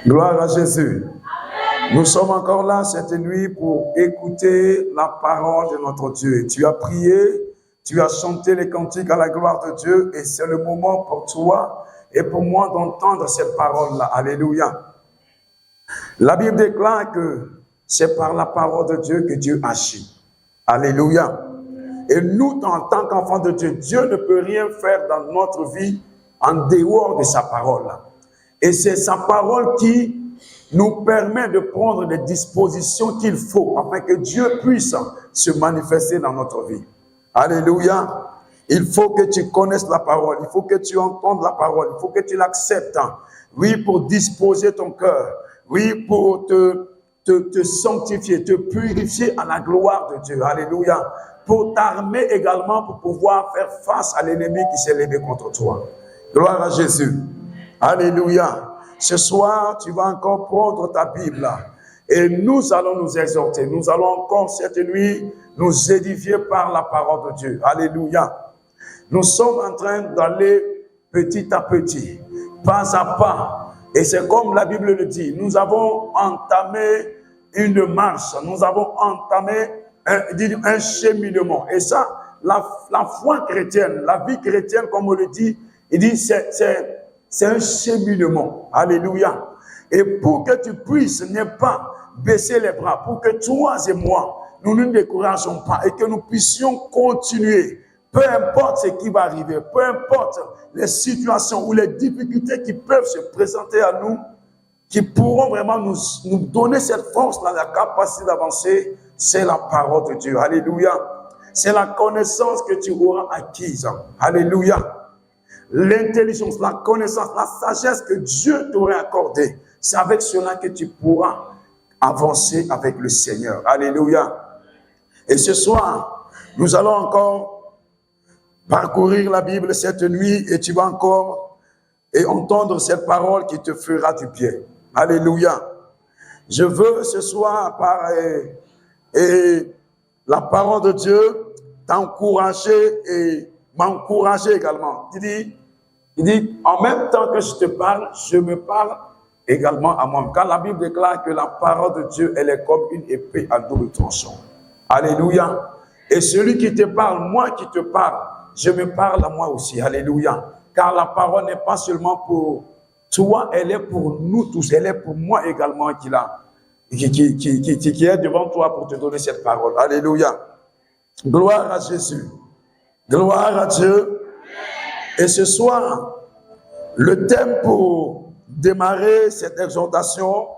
Gloire à Jésus. Nous sommes encore là cette nuit pour écouter la parole de notre Dieu. Tu as prié, tu as chanté les cantiques à la gloire de Dieu et c'est le moment pour toi et pour moi d'entendre cette parole-là. Alléluia. La Bible déclare que c'est par la parole de Dieu que Dieu agit. Alléluia. Et nous, en tant qu'enfants de Dieu, Dieu ne peut rien faire dans notre vie en dehors de sa parole. Et c'est sa parole qui nous permet de prendre les dispositions qu'il faut afin que Dieu puisse se manifester dans notre vie. Alléluia. Il faut que tu connaisses la parole, il faut que tu entendes la parole, il faut que tu l'acceptes. Oui, pour disposer ton cœur. Oui, pour te sanctifier, te purifier à la gloire de Dieu. Alléluia. Pour t'armer également pour pouvoir faire face à l'ennemi qui s'est levé contre toi. Gloire à Jésus. Alléluia. Ce soir, tu vas encore prendre ta Bible et nous allons nous exhorter. Nous allons encore cette nuit nous édifier par la parole de Dieu. Alléluia. Nous sommes en train d'aller petit à petit, pas à pas. Et c'est comme la Bible le dit, nous avons entamé une marche, nous avons entamé un cheminement. Et ça, la foi chrétienne, la vie chrétienne, comme on le dit, il dit c'est un cheminement. Alléluia. Et pour que tu puisses ne pas baisser les bras, pour que toi et moi, nous ne nous décourageons pas et que nous puissions continuer. Peu importe ce qui va arriver, peu importe les situations ou les difficultés qui peuvent se présenter à nous, qui pourront vraiment nous donner cette force-là, la capacité d'avancer, c'est la parole de Dieu. Alléluia. C'est la connaissance que tu auras acquise. Alléluia. L'intelligence, la connaissance, la sagesse que Dieu t'aurait accordée, c'est avec cela que tu pourras avancer avec le Seigneur. Alléluia. Et ce soir, nous allons encore parcourir la Bible cette nuit et tu vas encore entendre cette parole qui te fera du bien. Alléluia. Je veux ce soir, par la parole de Dieu, t'encourager et m'encourager également. Il dit, en même temps que je te parle, je me parle également à moi. Car la Bible déclare que la parole de Dieu, elle est comme une épée à double tranchant. Alléluia. Et celui qui te parle, moi qui te parle, je me parle à moi aussi. Alléluia. Car la parole n'est pas seulement pour toi, elle est pour nous tous. Elle est pour moi également qui est devant toi pour te donner cette parole. Alléluia. Gloire à Jésus. Gloire à Dieu. Et ce soir, le thème pour démarrer cette exhortation,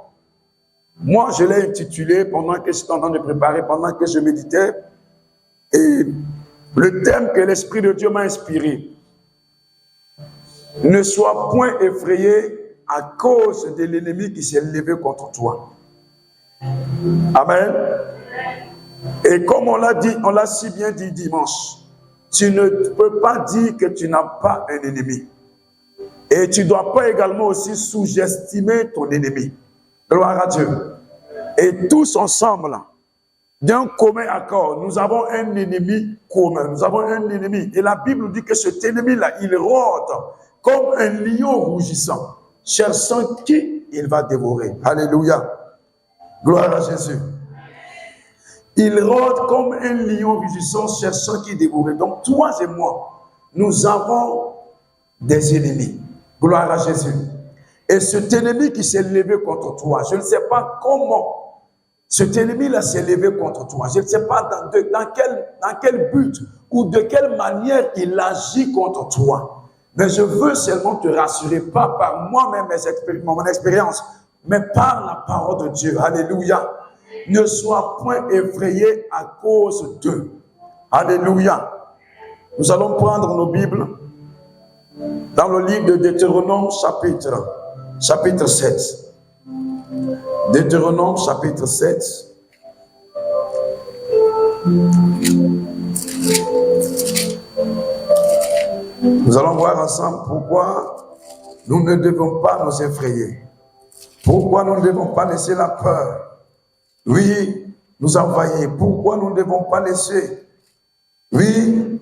moi je l'ai intitulé pendant que j'étais en train de préparer, pendant que je méditais, et le thème que l'Esprit de Dieu m'a inspiré. Ne sois point effrayé à cause de l'ennemi qui s'est levé contre toi. Amen. Et comme on l'a dit, on l'a si bien dit dimanche, tu ne peux pas dire que tu n'as pas un ennemi. Et tu ne dois pas également aussi sous-estimer ton ennemi. Gloire à Dieu. Et tous ensemble, d'un commun accord, nous avons un ennemi commun. Nous avons un ennemi. Et la Bible dit que cet ennemi-là, il rôde comme un lion rougissant, cherchant qui il va dévorer. Alléluia. Gloire à Jésus. Il rôde comme un lion rugissant, cherchant qui dévorer. Donc, toi et moi, nous avons des ennemis. Gloire à Jésus. Et cet ennemi qui s'est levé contre toi, je ne sais pas comment cet ennemi-là s'est levé contre toi. Je ne sais pas dans quel but ou de quelle manière il agit contre toi. Mais je veux seulement te rassurer, pas par moi-même, mon expérience, mais par la parole de Dieu. Alléluia. Ne sois point effrayé à cause d'eux. Alléluia. Nous allons prendre nos Bibles dans le livre de Deutéronome chapitre 7. Deutéronome chapitre 7. Nous allons voir ensemble pourquoi nous ne devons pas nous effrayer. Pourquoi nous ne devons pas laisser la peur, oui, nous envahir. Pourquoi nous ne devons pas laisser, oui,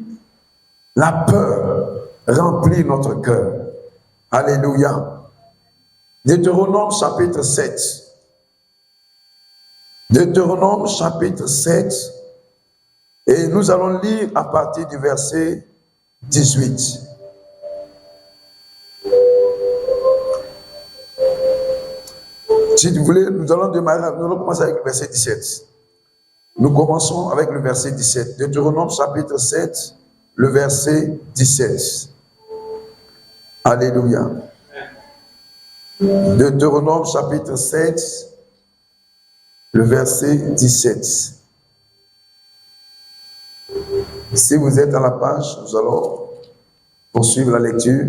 la peur remplir notre cœur. Alléluia. Deutéronome chapitre 7. Deutéronome chapitre 7. Et nous allons lire à partir du verset 18. Si vous voulez, nous allons commencer avec le verset 17. Nous commençons avec le verset 17. Deutéronome chapitre 7, le verset 17. Alléluia. Deutéronome chapitre 7, le verset 17. Si vous êtes à la page, nous allons poursuivre la lecture.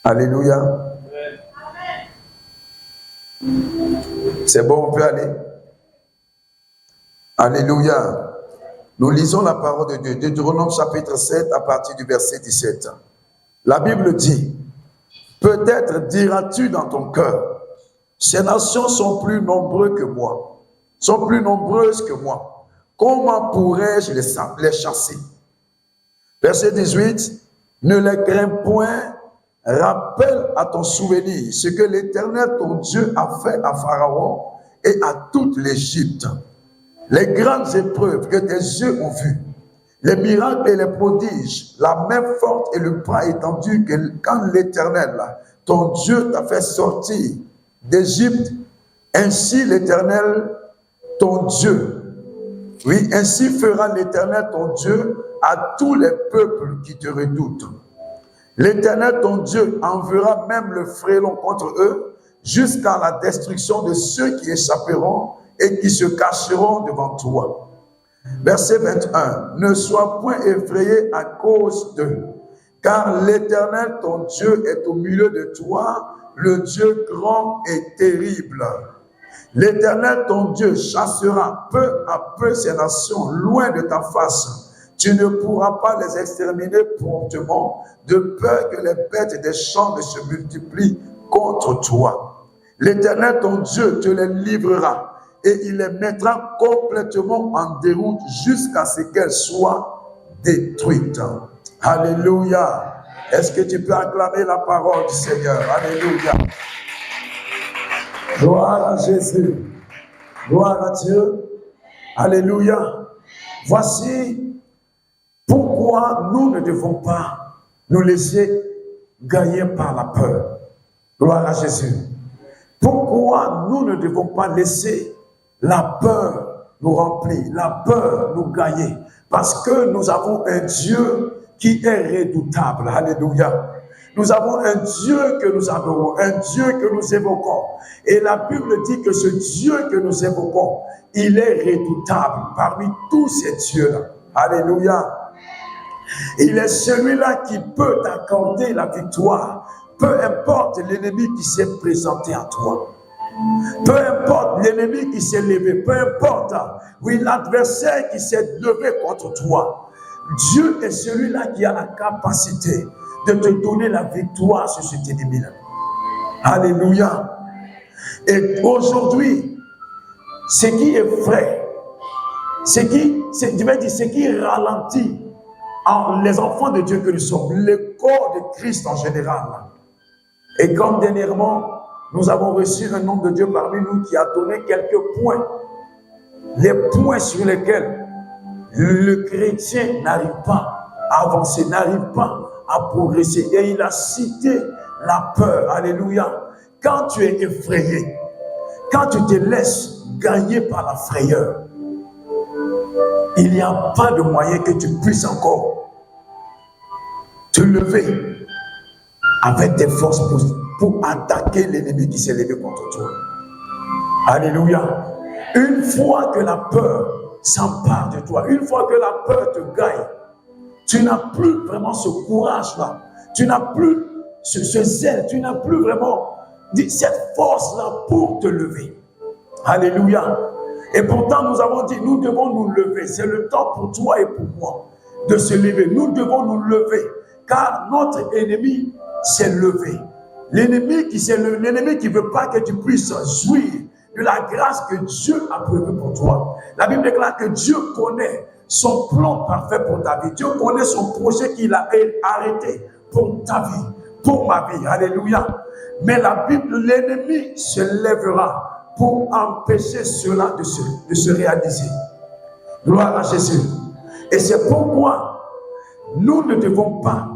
Alléluia. C'est bon, on peut aller. Alléluia. Nous lisons la parole de Dieu. Deutéronome chapitre 7 à partir du verset 17. La Bible dit, peut-être diras-tu dans ton cœur, ces nations sont plus nombreuses que moi, sont plus nombreuses que moi. Comment pourrais-je les chasser? Verset 18, ne les crains point, rappelle à ton souvenir ce que l'Éternel, ton Dieu, a fait à Pharaon et à toute l'Égypte. Les grandes épreuves que tes yeux ont vues, les miracles et les prodiges, la main forte et le bras étendu que quand l'Éternel, ton Dieu, t'a fait sortir d'Égypte, ainsi l'Éternel, ton Dieu, oui, ainsi fera l'Éternel, ton Dieu, à tous les peuples qui te redoutent. L'Éternel, ton Dieu, enverra même le frélon contre eux jusqu'à la destruction de ceux qui échapperont et qui se cacheront devant toi. Verset 21. Ne sois point effrayé à cause d'eux, car l'Éternel, ton Dieu, est au milieu de toi, le Dieu grand et terrible. L'Éternel, ton Dieu, chassera peu à peu ces nations loin de ta face. Tu ne pourras pas les exterminer promptement, de peur que les bêtes des champs ne se multiplient contre toi. L'Éternel, ton Dieu, te les livrera et il les mettra complètement en déroute jusqu'à ce qu'elles soient détruites. Alléluia. Est-ce que tu peux acclamer la parole du Seigneur? Alléluia. Gloire à Jésus. Gloire à Dieu. Alléluia. Voici pourquoi nous ne devons pas nous laisser gagner par la peur. Gloire à Jésus. Pourquoi nous ne devons pas laisser la peur nous remplir, la peur nous gagner. Parce que nous avons un Dieu qui est redoutable. Alléluia. Nous avons un Dieu que nous adorons, un Dieu que nous évoquons. Et la Bible dit que ce Dieu que nous évoquons, il est redoutable parmi tous ces dieux-là. Alléluia. Il est celui-là qui peut t'accorder la victoire, peu importe l'ennemi qui s'est présenté à toi. Peu importe l'ennemi qui s'est levé, peu importe, oui, l'adversaire qui s'est levé contre toi. Dieu est celui-là qui a la capacité de te donner la victoire sur cet ennemi-là. Alléluia. Et aujourd'hui, ce qui effraie, ce qui ralentit les enfants de Dieu que nous sommes, le corps de Christ en général. Et comme dernièrement, nous avons reçu un homme de Dieu parmi nous qui a donné quelques points. Les points sur lesquels le chrétien n'arrive pas à avancer, n'arrive pas à progresser. Et il a cité la peur. Alléluia. Quand tu es effrayé, quand tu te laisses gagner par la frayeur, il n'y a pas de moyen que tu puisses encore te lever avec tes forces pour attaquer l'ennemi qui s'est levé contre toi. Alléluia. Une fois que la peur s'empare de toi, une fois que la peur te gagne, tu n'as plus vraiment ce courage-là, tu n'as plus ce zèle, tu n'as plus vraiment cette force-là pour te lever. Alléluia. Et pourtant, nous avons dit, nous devons nous lever. C'est le temps pour toi et pour moi de se lever. Nous devons nous lever, car notre ennemi s'est levé. L'ennemi qui ne veut pas que tu puisses jouir de la grâce que Dieu a prévue pour toi. La Bible déclare que Dieu connaît son plan parfait pour ta vie. Dieu connaît son projet qu'il a arrêté pour ta vie, pour ma vie. Alléluia. Mais la Bible, l'ennemi se lèvera pour empêcher cela de se réaliser. Gloire à Jésus. Et c'est pourquoi nous ne devons pas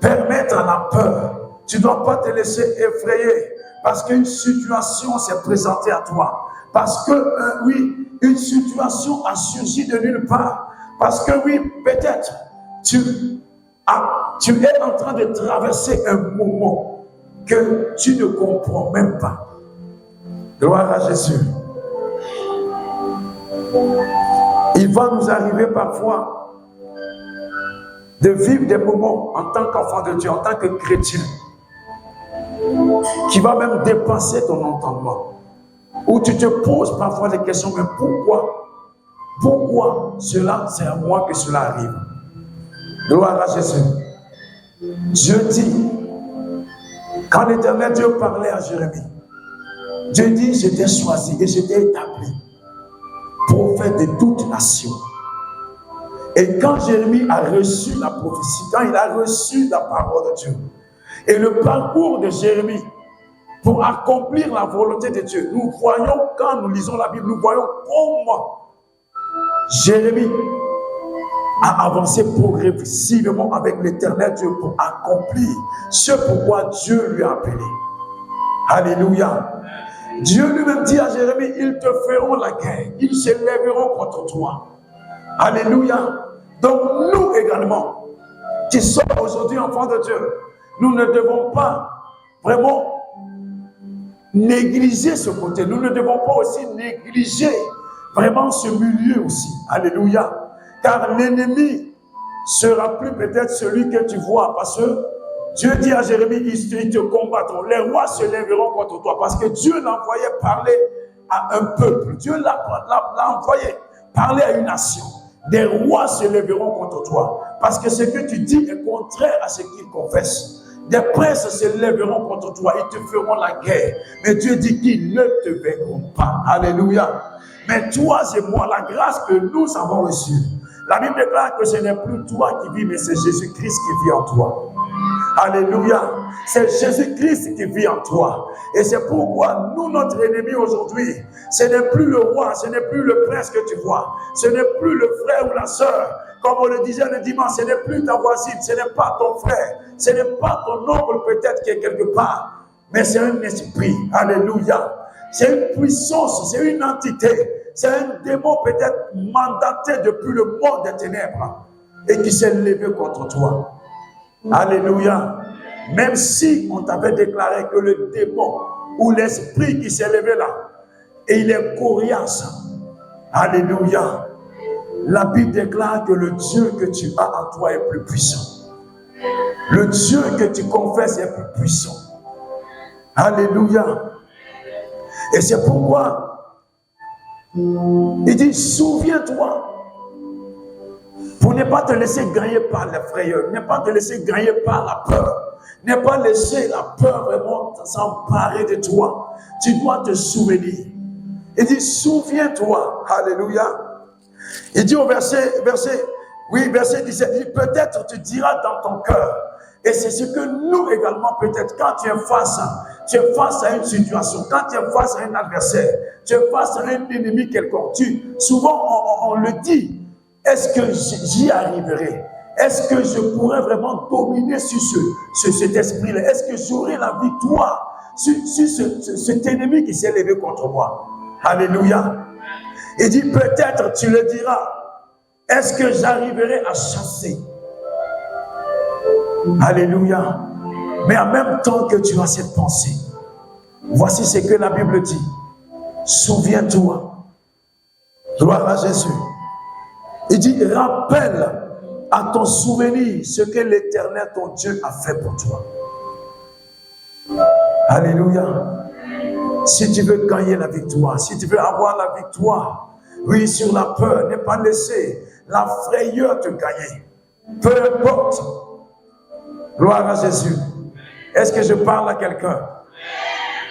permettre à la peur. Tu ne dois pas te laisser effrayer parce qu'une situation s'est présentée à toi. Parce que, oui, une situation a surgi de nulle part. Parce que, oui, peut-être, tu es en train de traverser un moment que tu ne comprends même pas. Gloire à Jésus. Il va nous arriver parfois de vivre des moments en tant qu'enfant de Dieu, en tant que chrétien, qui va même dépasser ton entendement. Où tu te poses parfois des questions, mais pourquoi cela, c'est à moi que cela arrive? Gloire à Jésus. Dieu dit, quand l'Éternel Dieu parlait à Jérémie, Dieu dit, je t'ai choisi et je t'ai établi prophète de toute nation. Et quand Jérémie a reçu la prophétie, quand il a reçu la parole de Dieu, et le parcours de Jérémie pour accomplir la volonté de Dieu, nous voyons, quand nous lisons la Bible, nous voyons comment Jérémie a avancé progressivement avec l'Éternel Dieu pour accomplir ce pourquoi Dieu lui a appelé. Alléluia. Dieu lui-même dit à Jérémie, ils te feront la guerre, ils se lèveront contre toi. Alléluia. Donc nous également, qui sommes aujourd'hui enfants de Dieu, nous ne devons pas vraiment négliger ce côté. Nous ne devons pas aussi négliger vraiment ce milieu aussi. Alléluia. Car l'ennemi sera plus peut-être celui que tu vois. Parce que Dieu dit à Jérémie, ils te combattront. Les rois se lèveront contre toi. Parce que Dieu l'envoyait parler à un peuple. Dieu l'a envoyé parler à une nation. Des rois se lèveront contre toi. Parce que ce que tu dis est contraire à ce qu'ils confessent. Des princes se lèveront contre toi. Ils te feront la guerre. Mais Dieu dit qu'ils ne te verront pas. Alléluia. Mais toi et moi, la grâce que nous avons reçue, la Bible déclare que ce n'est plus toi qui vis, mais c'est Jésus-Christ qui vit en toi. Alléluia. C'est Jésus-Christ qui vit en toi. Et c'est pourquoi nous, notre ennemi aujourd'hui, ce n'est plus le roi, ce n'est plus le prince que tu vois. Ce n'est plus le frère ou la sœur. Comme on le disait le dimanche, ce n'est plus ta voisine, ce n'est pas ton frère, ce n'est pas ton oncle peut-être qui est quelque part. Mais c'est un esprit. Alléluia. C'est une puissance, c'est une entité. C'est un démon peut-être mandaté depuis le monde des ténèbres et qui s'est levé contre toi. Alléluia. Même si on t'avait déclaré que le démon ou l'esprit qui s'est levé là, et il est coriace. Alléluia. La Bible déclare que le Dieu que tu as en toi est plus puissant. Le Dieu que tu confesses est plus puissant. Alléluia. Et c'est pourquoi il dit, souviens-toi, pour ne pas te laisser gagner par la frayeur, ne pas te laisser gagner par la peur, ne pas laisser la peur vraiment s'emparer de toi. Tu dois te souvenir. Il dit, souviens-toi. Alléluia. Il dit au verset 17, il dit, peut-être tu diras dans ton cœur, et c'est ce que nous également, peut-être, quand tu es face à une situation, quand tu es face à un adversaire, tu es face à un ennemi quelconque, souvent on le dit, est-ce que j'y arriverai? Est-ce que je pourrais vraiment dominer sur cet esprit-là? Est-ce que j'aurai la victoire sur cet ennemi qui s'est levé contre moi? Alléluia. Il dit, peut-être tu le diras, est-ce que j'arriverai à chasser? Alléluia. Mais en même temps que tu as cette pensée, voici ce que la Bible dit. Souviens-toi. Gloire à Jésus. Il dit, rappelle à ton souvenir ce que l'Éternel, ton Dieu, a fait pour toi. Alléluia. Si tu veux gagner la victoire, si tu veux avoir la victoire, oui, sur la peur, ne pas laisser la frayeur te gagner. Peu importe. Gloire à Jésus. Est-ce que je parle à quelqu'un?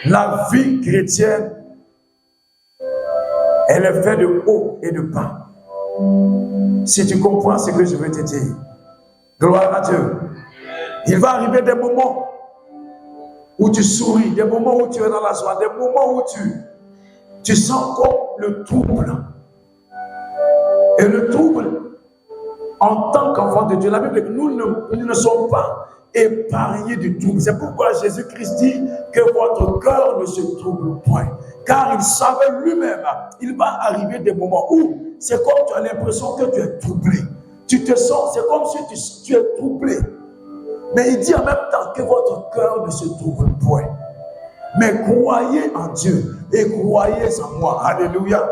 La vie chrétienne, elle est faite de haut et de bas. Si tu comprends ce que je veux te dire. Gloire à Dieu. Il va arriver des moments où tu souris, des moments où tu es dans la joie, des moments où tu sens comme le trouble. Et le trouble, en tant qu'enfant de Dieu, la Bible dit que nous ne sommes pas épargnés du trouble. C'est pourquoi Jésus-Christ dit que votre cœur ne se trouble point. Car il savait lui-même, il va arriver des moments où c'est comme tu as l'impression que tu es troublé. Tu te sens, c'est comme si tu es troublé. Mais il dit en même temps que votre cœur ne se trouble point. Mais croyez en Dieu et croyez en moi. Alléluia.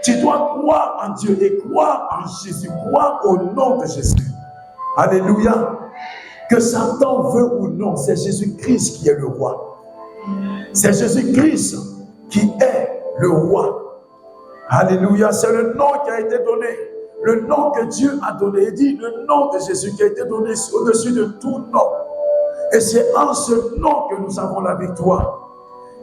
Tu dois croire en Dieu et croire en Jésus. Croire au nom de Jésus. Alléluia. Que Satan veut ou non, c'est Jésus-Christ qui est le roi. C'est Jésus-Christ qui est le roi. Alléluia. C'est le nom qui a été donné. Le nom que Dieu a donné. Il dit le nom de Jésus qui a été donné au-dessus de tout nom. Et c'est en ce nom que nous avons la victoire.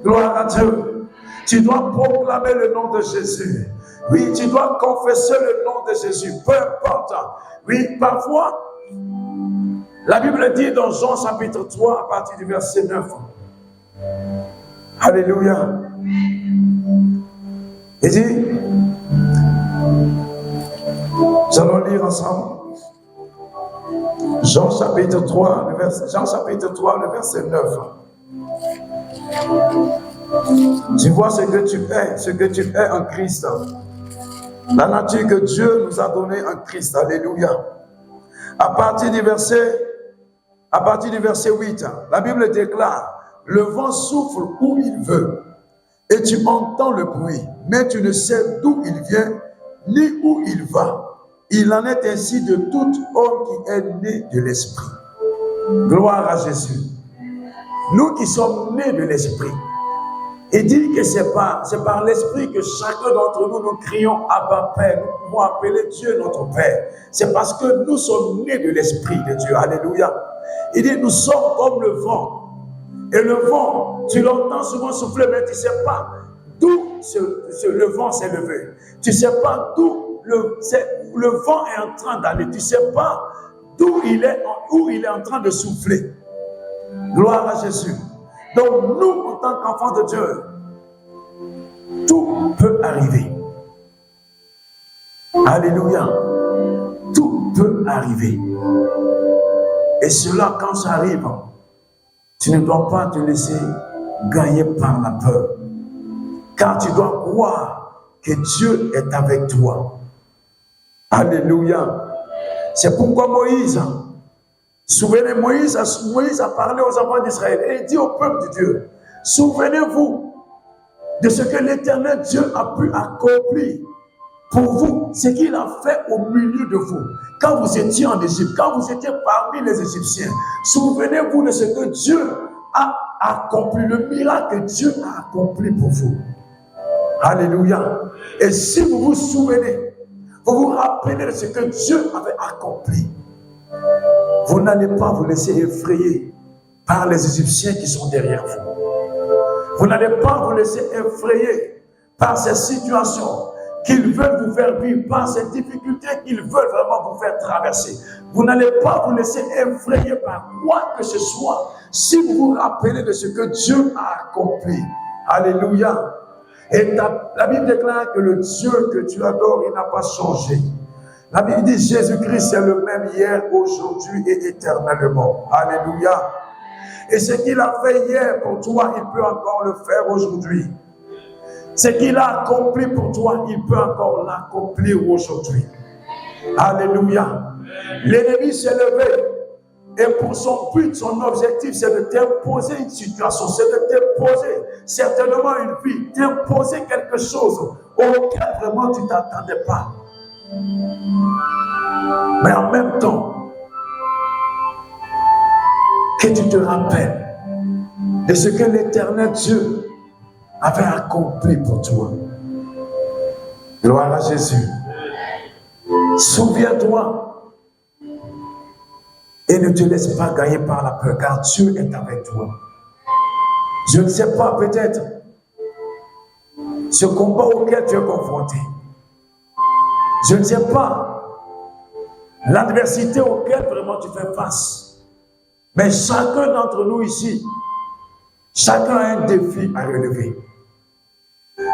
Gloire à Dieu. Tu dois proclamer le nom de Jésus. Oui, tu dois confesser le nom de Jésus. Peu importe. Oui, parfois, la Bible dit dans Jean chapitre 3 à partir du verset 9. Alléluia. Il dit, nous allons lire ensemble. Jean chapitre 3, le verset 9. Tu vois ce que tu es en Christ. La nature que Dieu nous a donnée en Christ. Alléluia. À partir du verset 8, la Bible déclare, le vent souffle où il veut et tu entends le bruit, mais tu ne sais d'où il vient ni où il va. Il en est ainsi de tout homme qui est né de l'Esprit. Gloire à Jésus. Nous qui sommes nés de l'Esprit, il dit que c'est par l'Esprit que chacun d'entre nous, nous crions Abba Père, nous pouvons appeler Dieu notre Père. C'est parce que nous sommes nés de l'Esprit de Dieu. Alléluia. Il dit, nous sommes comme le vent. Et le vent, tu l'entends souvent souffler, mais tu ne sais pas d'où le vent s'est levé. Tu ne sais pas d'où le vent est en train d'aller. Tu ne sais pas où il est en train de souffler. Gloire à Jésus. Donc nous, en tant qu'enfants de Dieu, tout peut arriver. Alléluia. Tout peut arriver. Et cela, quand ça arrive, tu ne dois pas te laisser gagner par la peur. Car tu dois croire que Dieu est avec toi. Alléluia. C'est pourquoi Moïse, souvenez, Moïse a parlé aux enfants d'Israël et il dit au peuple de Dieu, souvenez-vous de ce que l'Éternel Dieu a pu accomplir pour vous, ce qu'il a fait au milieu de vous. Quand vous étiez en Égypte, quand vous étiez parmi les Égyptiens, souvenez-vous de ce que Dieu a accompli, le miracle que Dieu a accompli pour vous. Alléluia. Et si vous vous souvenez, vous vous rappelez de ce que Dieu avait accompli, vous n'allez pas vous laisser effrayer par les Égyptiens qui sont derrière vous. Vous n'allez pas vous laisser effrayer par ces situations qu'ils veulent vous faire vivre, par ces difficultés qu'ils veulent vraiment vous faire traverser. Vous n'allez pas vous laisser effrayer par quoi que ce soit si vous vous rappelez de ce que Dieu a accompli. Alléluia. Et la Bible déclare que le Dieu que tu adores, il n'a pas changé. La Bible dit Jésus-Christ est le même hier, aujourd'hui et éternellement. Alléluia. Et ce qu'il a fait hier pour toi, il peut encore le faire aujourd'hui. Ce qu'il a accompli pour toi, il peut encore l'accomplir aujourd'hui. Alléluia. L'ennemi s'est levé. Et pour son but, son objectif, c'est de t'imposer une situation, c'est de t'imposer certainement une vie, t'imposer quelque chose auquel vraiment tu ne t'attendais pas. Mais en même temps, que tu te rappelles de ce que l'Éternel Dieu avait accompli pour toi. Gloire à Jésus. Souviens-toi et ne te laisse pas gagner par la peur, car Dieu est avec toi. Je ne sais pas, peut-être, ce combat auquel tu es confronté. Je ne sais pas l'adversité auquel vraiment tu fais face. Mais chacun d'entre nous ici, Chacun a un défi à relever.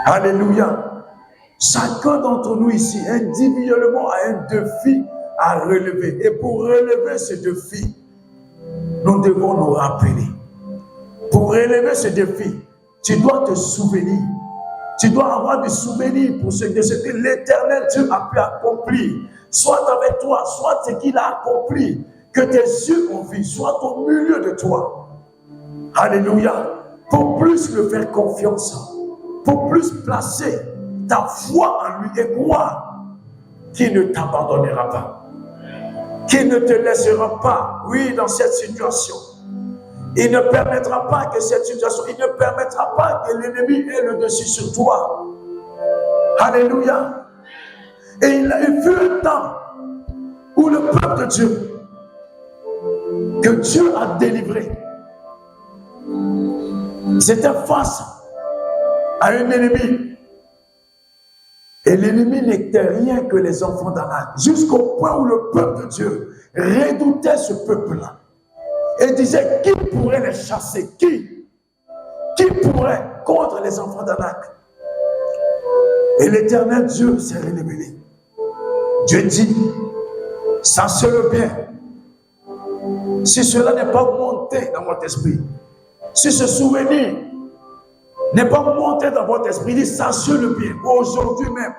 Alléluia. Chacun d'entre nous ici, individuellement, a un défi à relever. Et pour relever ce défi, nous devons nous rappeler. Pour relever ce défi, tu dois te souvenir. Tu dois avoir des souvenirs pour ce que l'Éternel Dieu a pu accomplir. Soit avec toi, soit ce qu'il a accompli. Que tes yeux ont vu, soit au milieu de toi. Alléluia. Pour plus le faire confiance. Pour plus placer ta foi en lui et croire qu'il ne t'abandonnera pas. Qu'il ne te laissera pas, oui, dans cette situation. Il ne permettra pas que cette situation, il ne permettra pas que l'ennemi ait le dessus sur toi. Alléluia. Et il fut un temps où le peuple de Dieu, que Dieu a délivré, c'était face à un ennemi. Et l'ennemi n'était rien que les enfants d'Anak. Jusqu'au point où le peuple de Dieu redoutait ce peuple-là. Et disait, qui pourrait les chasser? Qui pourrait contre les enfants d'Anak? Et l'Éternel Dieu s'est révélé. Dieu dit, sachez-le bien. Si cela n'est pas monté dans votre esprit, si ce souvenir n'est pas monté dans votre esprit, dit, sachez-le bien, aujourd'hui même.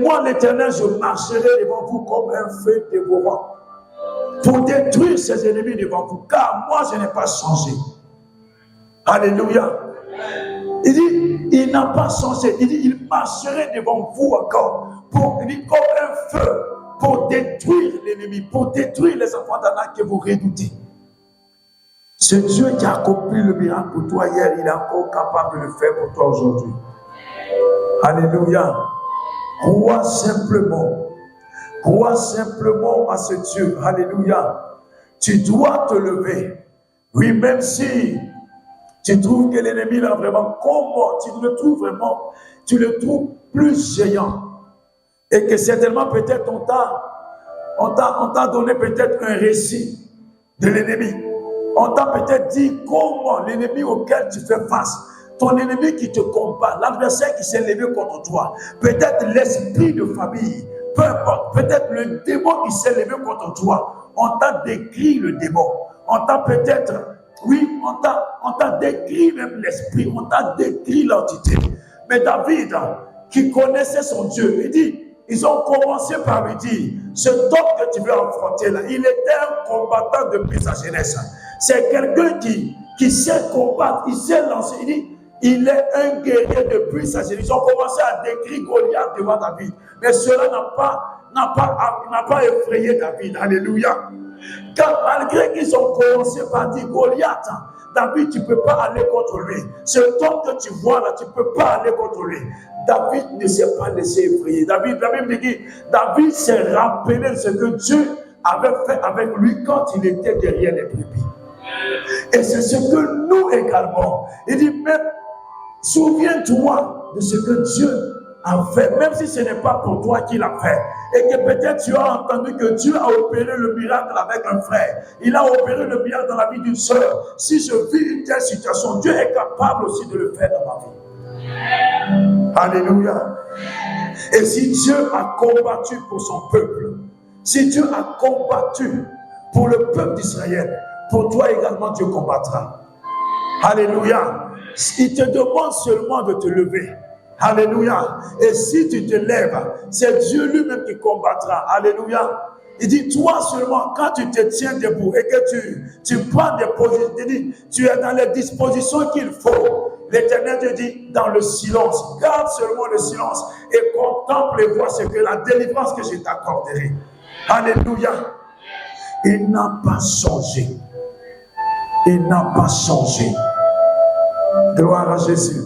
Moi, l'Éternel, je marcherai devant vous comme un feu dévorant pour détruire ses ennemis devant vous, car moi, je n'ai pas changé. Alléluia. Il dit, il n'a pas changé. Il dit, il marcherait devant vous encore comme un feu pour détruire l'ennemi, pour détruire les enfants d'Anak que vous redoutez. Ce Dieu qui a accompli le miracle pour toi hier, il est encore capable de le faire pour toi aujourd'hui. Alléluia. Crois simplement. Crois simplement à ce Dieu. Alléluia. Tu dois te lever. Oui, même si tu trouves que l'ennemi là vraiment comment, tu le trouves plus géant. Et que certainement peut-être on t'a donné peut-être un récit de l'ennemi. On t'a peut-être dit comment l'ennemi auquel tu fais face, ton ennemi qui te combat, l'adversaire qui s'est levé contre toi, peut-être l'esprit de famille, peu importe, peut-être le démon qui s'est levé contre toi, on t'a décrit le démon, on t'a peut-être, oui, on t'a décrit même l'esprit, on t'a décrit l'entité. Mais David, qui connaissait son Dieu, il dit, ils ont commencé par lui dire, ce homme que tu veux affronter là, il était un combattant depuis sa jeunesse. C'est quelqu'un qui sait combattre, il sait lancer. Il dit, il est un guerrier depuis sa jeunesse. Ils ont commencé à décrire Goliath devant David. Mais cela n'a pas effrayé David. Alléluia. Car malgré qu'ils ont commencé par dire Goliath, David, tu ne peux pas aller contre lui. Ce homme que tu vois là, tu ne peux pas aller contre lui. David ne s'est pas laissé effrayer. David s'est rappelé de ce que Dieu avait fait avec lui quand il était derrière les brebis. Et c'est ce que nous également. Il dit même, souviens-toi de ce que Dieu a fait, même si ce n'est pas pour toi qu'il l'a fait. Et que peut-être tu as entendu que Dieu a opéré le miracle avec un frère. Il a opéré le miracle dans la vie d'une sœur. Si je vis une telle situation, Dieu est capable aussi de le faire dans ma vie. Alléluia. Et si Dieu a combattu pour son peuple, si Dieu a combattu pour le peuple d'Israël, pour toi également Dieu combattra. Alléluia. Il te demande seulement de te lever. Alléluia. Et si tu te lèves, c'est Dieu lui-même qui combattra. Alléluia. Il dit, toi seulement, quand tu te tiens debout et que tu prends des positions, tu es dans les dispositions qu'il faut. L'Éternel te dit, dans le silence, garde seulement le silence et contemple et vois ce que la délivrance que je t'accorderai. Alléluia. Il n'a pas changé. Il n'a pas changé. Gloire à Jésus.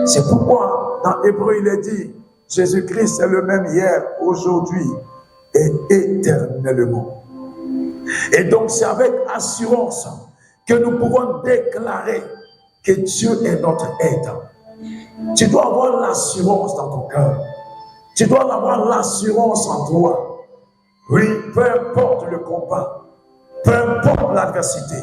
C'est pourquoi, dans Hébreu, il est dit, Jésus-Christ est le même hier, aujourd'hui et éternellement. Et donc, c'est avec assurance que nous pouvons déclarer que Dieu est notre aide. Tu dois avoir l'assurance dans ton cœur. Tu dois avoir l'assurance en toi. Oui, peu importe le combat, peu importe l'adversité.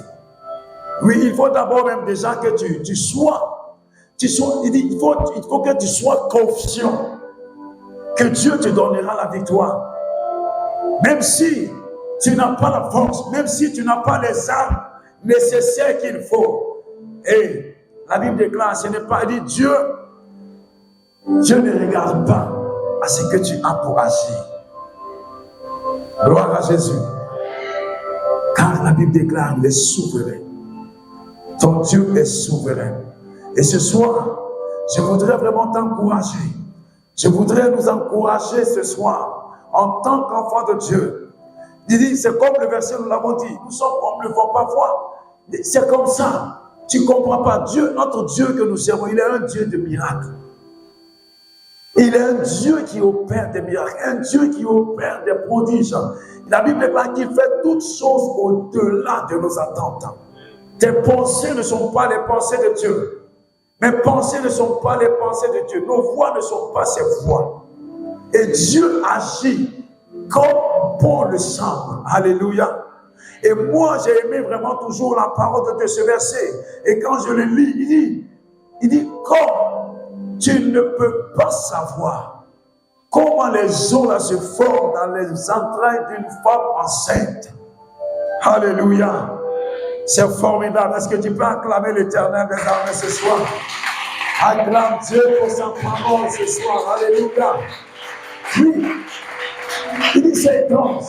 Oui, il faut d'abord même déjà que tu sois, il dit, il faut que tu sois confiant que Dieu te donnera la victoire. Même si tu n'as pas la force, même si tu n'as pas les armes nécessaires qu'il faut. Et la Bible déclare, ce n'est pas, dit Dieu ne regarde pas à ce que tu as pour agir. Gloire à Jésus. Car la Bible déclare, il est souverain. Ton Dieu est souverain. Et ce soir, je voudrais vraiment t'encourager. Je voudrais nous encourager ce soir en tant qu'enfants de Dieu. Il dit, c'est comme le verset, nous l'avons dit, nous sommes comme le vent parfois. C'est comme ça. Tu ne comprends pas. Dieu, notre Dieu que nous servons, il est un Dieu de miracles. Il est un Dieu qui opère des miracles, un Dieu qui opère des prodiges. La Bible déclare qu'il fait toutes choses au-delà de nos attentes. Tes pensées ne sont pas les pensées de Dieu. Mes pensées ne sont pas les pensées de Dieu. Nos voix ne sont pas ses voix. Et Dieu agit comme bon le semble. Alléluia. Et moi, j'ai aimé vraiment toujours la parole de ce verset. Et quand je le lis, il dit, comme tu ne peux pas savoir comment les eaux là se forment dans les entrailles d'une femme enceinte. Alléluia. C'est formidable. Est-ce que tu peux acclamer l'Éternel des armées ce soir? Acclame Dieu pour sa parole ce soir. Alléluia. Oui. Il dit c'est étrange.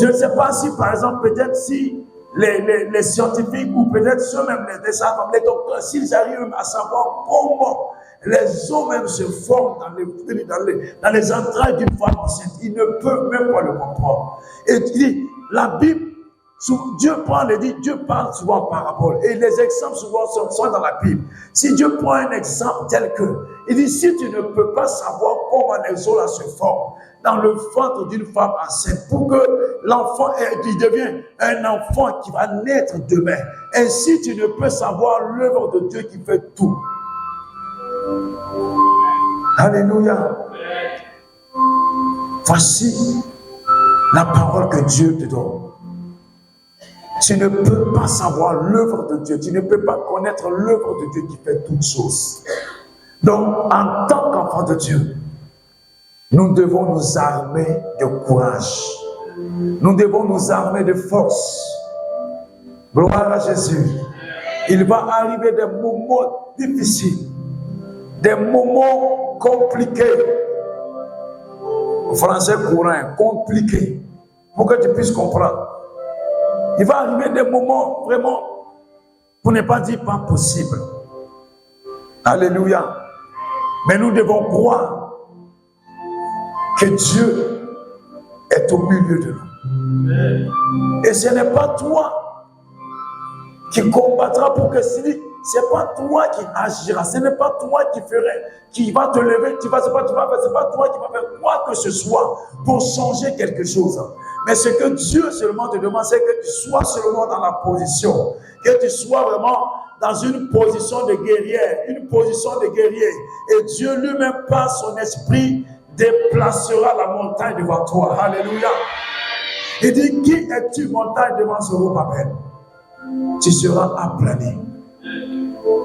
Je ne sais pas si, par exemple, peut-être si les scientifiques ou peut-être ceux-mêmes, les savants, les docteurs, s'ils arrivent à savoir comment les eaux même se forment dans les entrailles d'une femme enceinte, ils ne peuvent même pas le comprendre. Et il dit, la Bible, Dieu parle souvent en parabole. Et les exemples souvent sont dans la Bible. Si Dieu prend un exemple tel que, il dit, si tu ne peux pas savoir comment les eaux là se forment dans le ventre d'une femme enceinte, pour que l'enfant devienne un enfant qui va naître demain, ainsi tu ne peux savoir l'œuvre de Dieu qui fait tout. Alléluia. Voici la parole que Dieu te donne. Tu ne peux pas savoir l'œuvre de Dieu. Tu ne peux pas connaître l'œuvre de Dieu qui fait toutes choses. Donc, en tant qu'enfant de Dieu, nous devons nous armer de courage. Nous devons nous armer de force. Gloire à Jésus. Il va arriver des moments difficiles, des moments compliqués. En français courant, compliqués. Pour que tu puisses comprendre. Il va arriver des moments vraiment, pour ne pas dire pas possible. Alléluia. Mais nous devons croire que Dieu est au milieu de nous. Et ce n'est pas toi qui combattras pour que ce n'est pas toi qui agiras, ce n'est pas toi qui va te lever, c'est pas toi qui va faire quoi que ce soit pour changer quelque chose. Mais ce que Dieu seulement te demande, c'est que tu sois seulement dans la position, que tu sois vraiment dans une position de guerrière, une position de guerrier. Et Dieu lui-même, par son esprit, déplacera la montagne devant toi. Alléluia. Il dit, qui es-tu, montagne devant ce haut Babel? Tu seras aplani.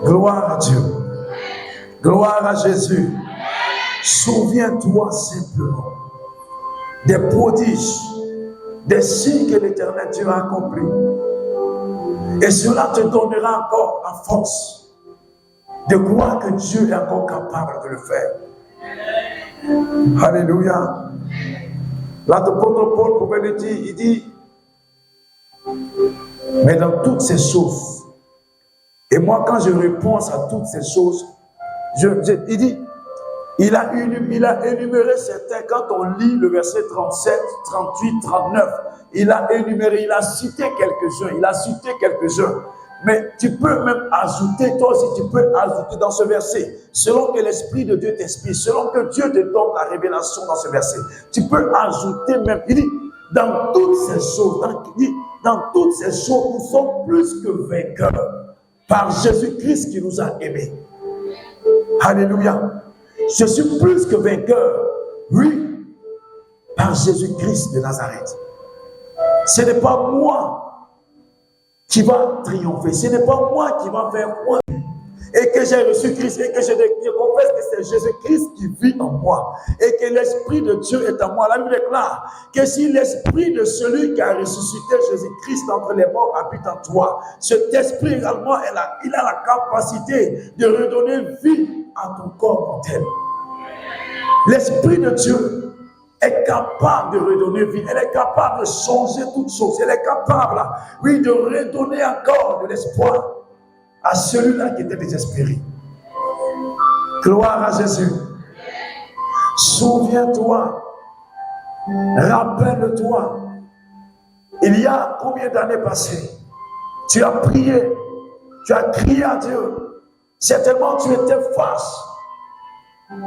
Gloire à Dieu. Gloire à Jésus. Souviens-toi simplement des prodiges, des signes que l'Éternel Dieu a accomplis. Et cela te donnera encore la force de croire que Dieu est encore capable de le faire. Alléluia. L'apôtre Paul pouvait le dire, il dit, mais dans toutes ces choses, et moi quand je réponds à toutes ces choses, il dit, il a énuméré certains, quand on lit le verset 37, 38, 39, il a énuméré, il a cité quelques-uns, mais tu peux même ajouter, toi aussi tu peux ajouter dans ce verset, selon que l'Esprit de Dieu t'inspire, selon que Dieu te donne la révélation dans ce verset, tu peux ajouter même, il dit, dans toutes ces choses, dans toutes ces choses, nous sommes plus que vainqueurs par Jésus-Christ qui nous a aimés. Alléluia. Je suis plus que vainqueur, oui, par Jésus-Christ de Nazareth. Ce n'est pas moi qui va triompher. Ce n'est pas moi qui va faire quoi. Et que j'ai reçu Christ et que je confesse que c'est Jésus-Christ qui vit en moi et que l'Esprit de Dieu est en moi. La Bible déclare que si l'Esprit de celui qui a ressuscité Jésus-Christ entre les morts habite en toi, cet Esprit également, il a la capacité de redonner vie à ton corps mortel. L'Esprit de Dieu est capable de redonner vie. Elle est capable de changer toutes choses. Elle est capable, oui, de redonner encore de l'espoir à celui-là qui était désespéré. Gloire à Jésus. Souviens-toi, rappelle-toi, il y a combien d'années passées, tu as prié, tu as crié à Dieu. Certainement, tu étais face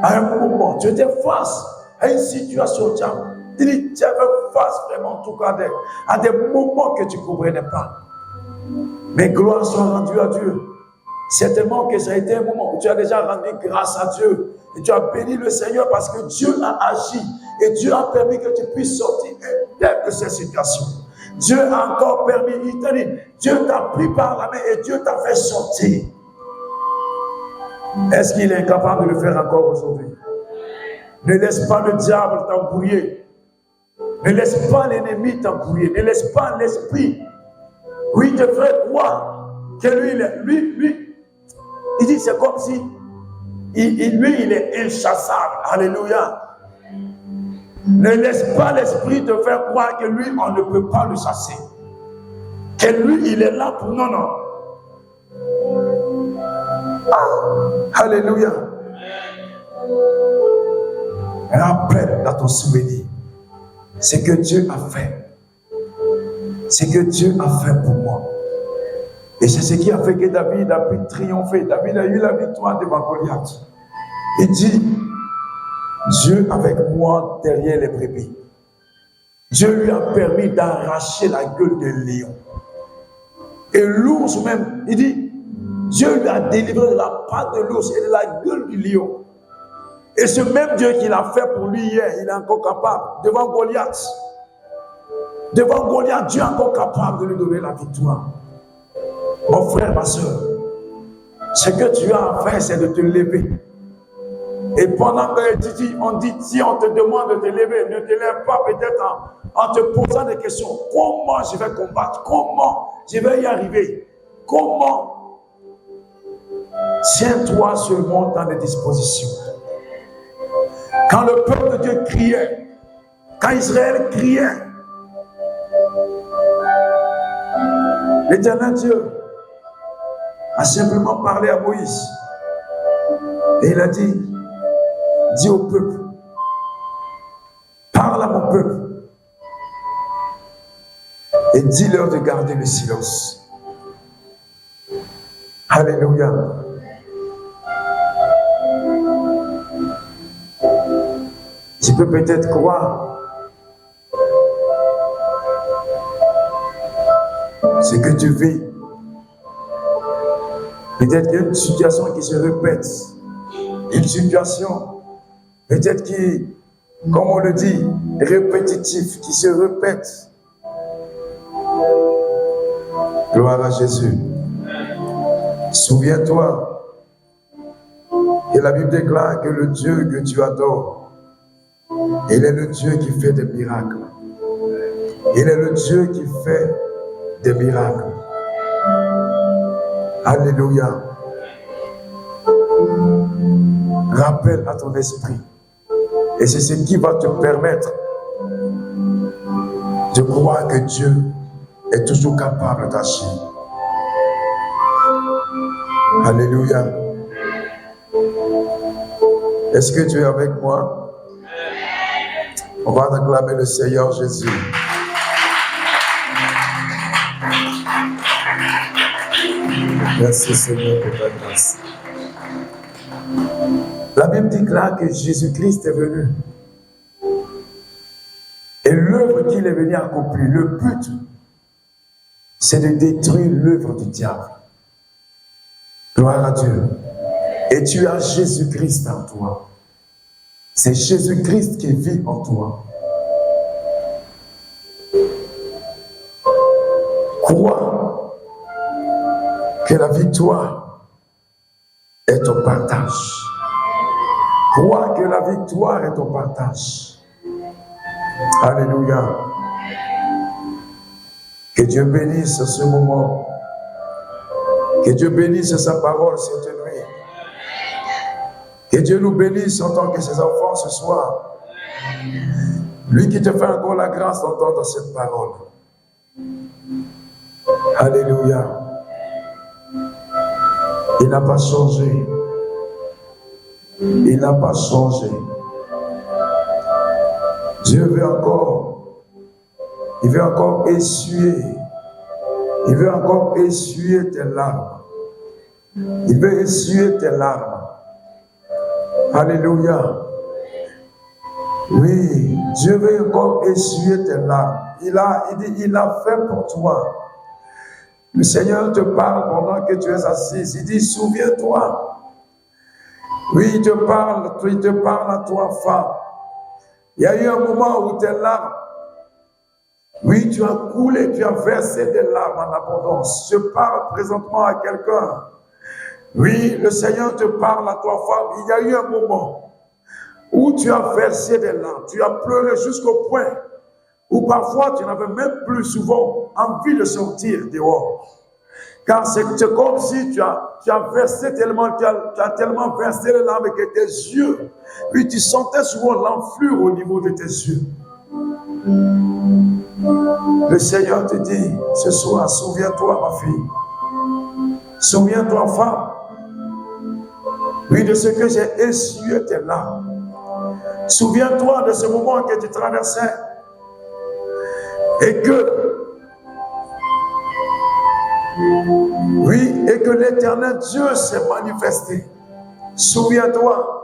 à un moment, tu étais face à une situation. Tu avais face vraiment, en tout cas, à des moments que tu ne comprenais pas. Mais gloire soit rendue à Dieu. Certainement que ça a été un moment où tu as déjà rendu grâce à Dieu. Et tu as béni le Seigneur parce que Dieu a agi. Et Dieu a permis que tu puisses sortir de cette situation. Dieu a encore permis, il t'a dit, Dieu t'a pris par la main et Dieu t'a fait sortir. Est-ce qu'il est incapable de le faire encore aujourd'hui? Ne laisse pas le diable t'embrouiller. Ne laisse pas l'ennemi t'embrouiller. Ne laisse pas l'esprit. Oui, te faire croire que lui, il dit c'est comme si il est inchassable. Alléluia. Ne laisse pas l'esprit te faire croire que lui, on ne peut pas le chasser. Que lui, il est là pour... Non. Alléluia. Rappelle dans ton souvenir ce que Dieu a fait. Ce que Dieu a fait pour moi. Et c'est ce qui a fait que David a pu triompher. David a eu la victoire devant Goliath. Il dit, Dieu avec moi derrière les brebis. Dieu lui a permis d'arracher la gueule de lion. Et l'ours même, il dit, Dieu lui a délivré de la patte de l'ours et de la gueule du lion. Et ce même Dieu qu'il a fait pour lui hier, il est encore capable, devant Goliath. Devant Goliath, Dieu est encore capable de lui donner la victoire. Mon frère, ma soeur, ce que tu as à faire, c'est de te lever. Et pendant que on dit, si on te demande de te lever, ne te lève pas peut-être en te posant des questions. Comment je vais combattre? Comment je vais y arriver? Comment? Tiens-toi seulement dans les dispositions. Quand le peuple de Dieu criait, quand Israël criait, l'Éternel Dieu a simplement parlé à Moïse. Et il a dit, dis au peuple, parle à mon peuple et dis-leur de garder le silence. Alléluia. Tu peux peut-être croire ce que tu vis. Peut-être qu'il y a une situation qui se répète. Une situation, peut-être qui, comme on le dit, répétitive, qui se répète. Gloire à Jésus. Souviens-toi que la Bible déclare que le Dieu que tu adores, il est le Dieu qui fait des miracles. Il est le Dieu qui fait des miracles. Alléluia. Rappelle à ton esprit. Et c'est ce qui va te permettre de croire que Dieu est toujours capable d'agir. Alléluia. Est-ce que tu es avec moi? On va acclamer le Seigneur Jésus. Merci Seigneur pour ta grâce. La Bible déclare que Jésus-Christ est venu. Et l'œuvre qu'il est venu accomplir, le but, c'est de détruire l'œuvre du diable. Gloire à Dieu. Et tu as Jésus-Christ en toi. C'est Jésus-Christ qui vit en toi. Crois la victoire est ton partage. Crois que la victoire est ton partage. Alléluia. Que Dieu bénisse ce moment. Que Dieu bénisse sa parole cette nuit. Que Dieu nous bénisse en tant que ses enfants ce soir. Lui qui te fait encore la grâce d'entendre cette parole. Alléluia. Il n'a pas changé. Il n'a pas changé. Dieu veut encore, il veut encore essuyer, il veut encore essuyer tes larmes. Il veut essuyer tes larmes. Alléluia. Oui, Dieu veut encore essuyer tes larmes. Il a fait pour toi. Le Seigneur te parle pendant que tu es assise. Il dit, souviens-toi. Oui, il te parle à toi, femme. Il y a eu un moment où tes larmes, oui, tu as coulé, tu as versé des larmes en abondance. Je parle présentement à quelqu'un. Oui, le Seigneur te parle à toi, femme. Il y a eu un moment où tu as versé des larmes, tu as pleuré jusqu'au point où parfois tu n'avais même plus souvent envie de sortir dehors. Car c'est comme si tu as versé tellement, tu as tellement versé les larmes que tes yeux, oui, tu sentais souvent l'enflure au niveau de tes yeux. Le Seigneur te dit ce soir, souviens-toi, ma fille. Souviens-toi, femme. Oui, de ce que j'ai essuyé tes larmes. Souviens-toi de ce moment que tu traversais. Et que l'Éternel Dieu s'est manifesté. Souviens-toi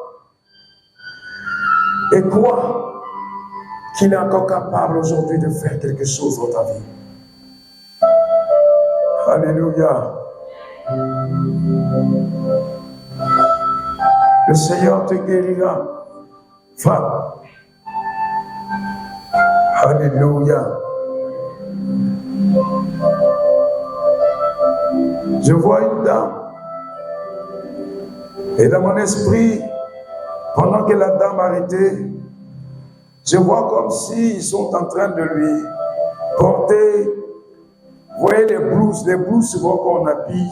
et crois qu'il est encore capable aujourd'hui de faire quelque chose dans ta vie. Alléluia. Le Seigneur te guérira, femme. Alléluia. Je vois une dame. Et dans mon esprit, pendant que la dame arrêtait, je vois comme s'ils sont en train de lui porter, vous voyez les blouses souvent qu'on habille,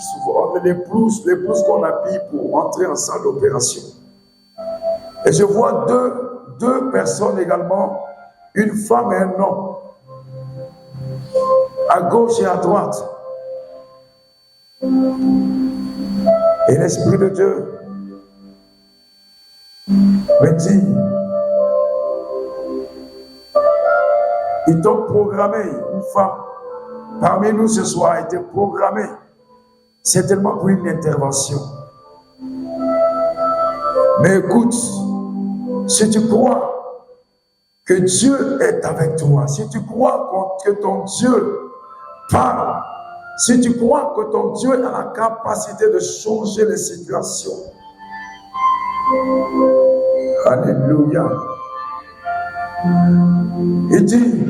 les blouses qu'on habille pour entrer en salle d'opération. Et je vois deux personnes également, une femme et un homme, à gauche et à droite. Et l'Esprit de Dieu me dit, ils t'ont programmé, une femme parmi nous ce soir a été programmée, certainement pour une intervention. Mais écoute, si tu crois que Dieu est avec toi, si tu crois que ton Dieu parle, si tu crois que ton Dieu a la capacité de changer les situations, alléluia. Il dit,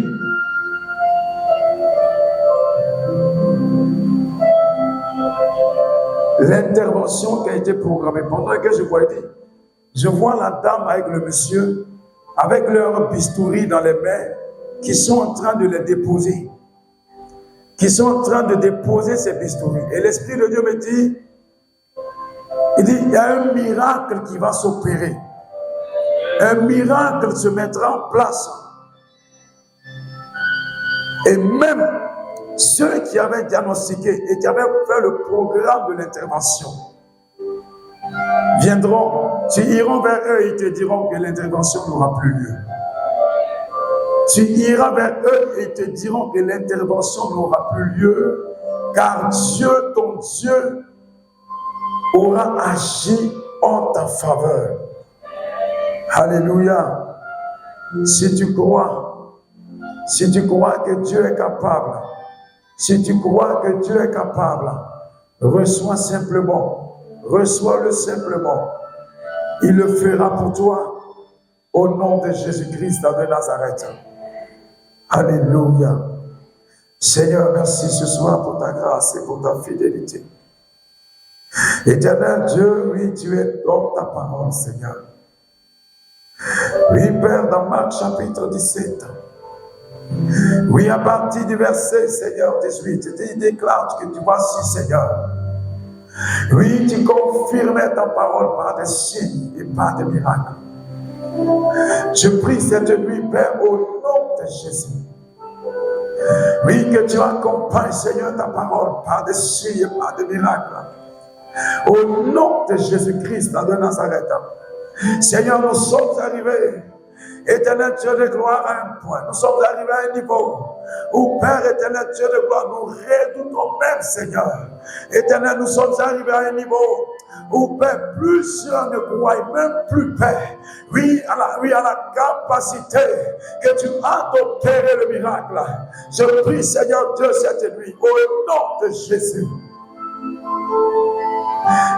l'intervention qui a été programmée, pendant que je vois la dame avec le monsieur, avec leur bistouri dans les mains, qui sont en train de les déposer. Qui sont en train de déposer ces bistouris. Et l'Esprit de Dieu me dit, il y a un miracle qui va s'opérer. Un miracle se mettra en place. Et même ceux qui avaient diagnostiqué et qui avaient fait le programme de l'intervention viendront, tu iras vers eux et ils te diront que l'intervention n'aura plus lieu. Tu iras vers eux et ils te diront que l'intervention n'aura plus lieu, car Dieu, ton Dieu, aura agi en ta faveur. Alléluia. Si tu crois que Dieu est capable, si tu crois que Dieu est capable, reçois simplement, reçois-le simplement. Il le fera pour toi au nom de Jésus-Christ de Nazareth. Alléluia. Seigneur, merci ce soir pour ta grâce et pour ta fidélité. Éternel Dieu, oui, tu es dans ta parole, Seigneur. Oui, Père, dans Marc chapitre 17. Oui, à partir du verset, Seigneur, 18, tu déclares que tu voici, Seigneur. Oui, tu confirmais ta parole par des signes et par des miracles. Je prie cette nuit, Père, au nom de Jésus. Oui, que tu accompagnes, Seigneur, ta parole par des signes et par des miracles. Au nom de Jésus-Christ de Nazareth. Seigneur, nous sommes arrivés, éternel Dieu de gloire, à un point. Nous sommes arrivés à un niveau où, Père éternel Dieu de gloire, nous redoutons même, Seigneur. Éternel, nous sommes arrivés à un niveau où, Père, plusieurs ne croient même plus, Père. Oui, à la capacité que tu as d'opérer le miracle. Je prie, Seigneur Dieu, cette nuit, au nom de Jésus,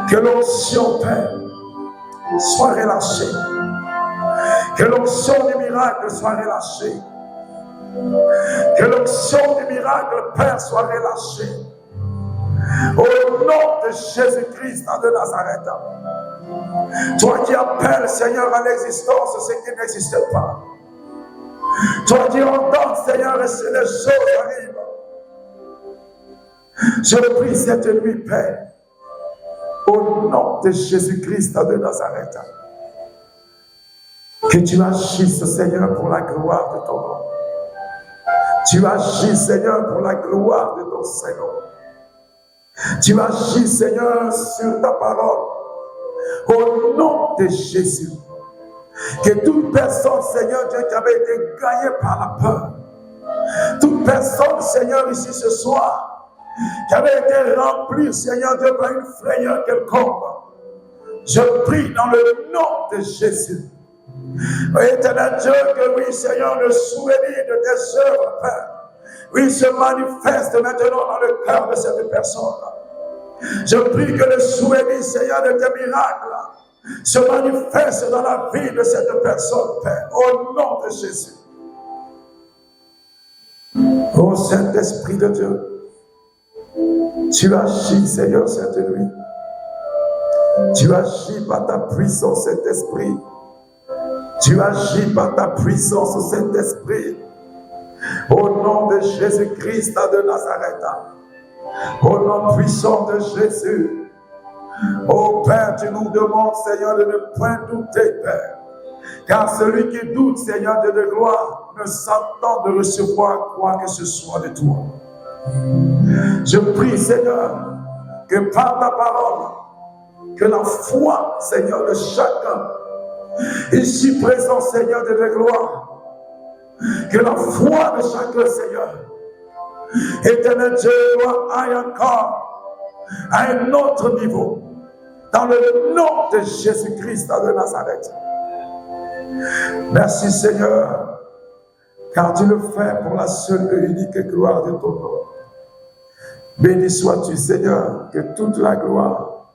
que l'onction, Père, soit relâchée. Que l'onction du miracle soit relâchée. Que l'onction du miracle, Père, soit relâchée. Au nom de Jésus-Christ de Nazareth. Toi qui appelles, Seigneur, à l'existence ce qui n'existe pas. Toi qui ordonnes, Seigneur, et si les choses arrivent. Je prie cette nuit, Père, au nom de Jésus-Christ de Nazareth. Que tu agisses, Seigneur, pour la gloire de ton nom. Tu agis, Seigneur, pour la gloire de ton Seigneur. Tu agis, Seigneur, sur ta parole. Au nom de Jésus. Que toute personne, Seigneur Dieu, qui avait été gagnée par la peur. Toute personne, Seigneur, ici ce soir, qui avait été remplie, Seigneur Dieu, par une frayeur quelconque. Je prie dans le nom de Jésus. Éternel Dieu, que oui, Seigneur, le souvenir de tes œuvres, Père, oui, se manifeste maintenant dans le cœur de cette personne. Je prie que le souvenir, Seigneur, de tes miracles se manifeste dans la vie de cette personne, Père, au nom de Jésus. Ô Saint-Esprit de Dieu, tu agis, Seigneur, cette nuit. Tu agis par ta puissance, Saint-Esprit. Tu agis par ta puissance, Saint-Esprit. Au nom de Jésus-Christ de Nazareth. Au nom puissant de Jésus. Ô Père, tu nous demandes, Seigneur, de ne point douter, Père. Car celui qui doute, Seigneur Dieu de gloire, ne s'attend de recevoir quoi que ce soit de toi. Je prie, Seigneur, que par ta parole, que la foi, Seigneur, de chacun, ici présent, Seigneur de la gloire, que la foi de chacun, Seigneur, éternel Dieu, aille encore à un autre niveau, dans le nom de Jésus-Christ de Nazareth. Merci, Seigneur, car tu le fais pour la seule et unique gloire de ton nom. Béni sois-tu, Seigneur, que toute la gloire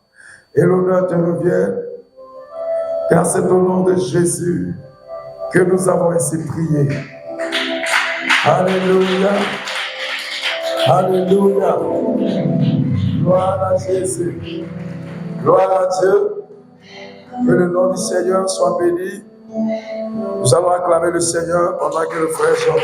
et l'honneur te reviennent, car c'est au nom de Jésus que nous avons ainsi prié. Alléluia. Alléluia. Gloire à Jésus. Gloire à Dieu. Que le nom du Seigneur soit béni. Nous allons acclamer le Seigneur pendant que le frère chante.